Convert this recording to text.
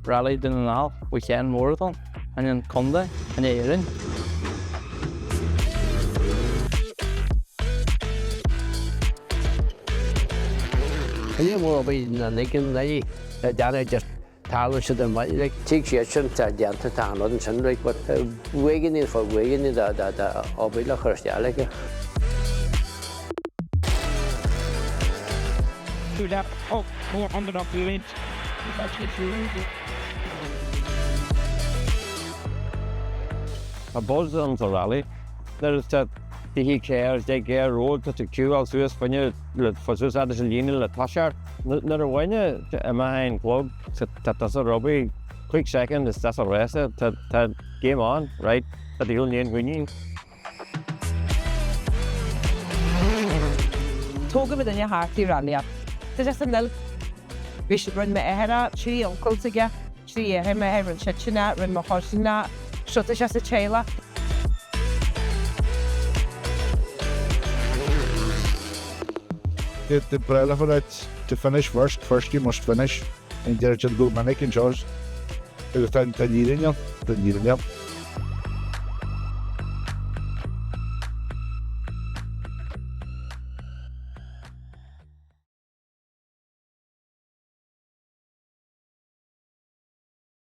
Railí Idirnáisiúinta Dhún, bhaineann mórdan, an cúnga, an éireann. Ég mór bhí na nicin naí deanna just tála si an bhaid le tí sé sin tá deanta tána an sin le bhuiigení fá bhuiigení ábhaid le chuirtealaige. Do that. Oh, more under the wind. A buzz on the rally. There is that the cares, they get road to the queue, also is when you for Swiss at the Lina, the Thiar. Another one, a main club, that's a rugby. Quick second, that's a rest, that game on, right? That the only winning. Tóga byd yn ei hartí rania. Dyna sy'n nil. Fi sy'n rhan me ehera, tri oncol tige, tri ehe me ehe rhan chychina, rhan me horsina, siwt eisiau sy'n cheila. The brella for that to finish first you must finish. And there's a good manic in charge. It was 10 years in,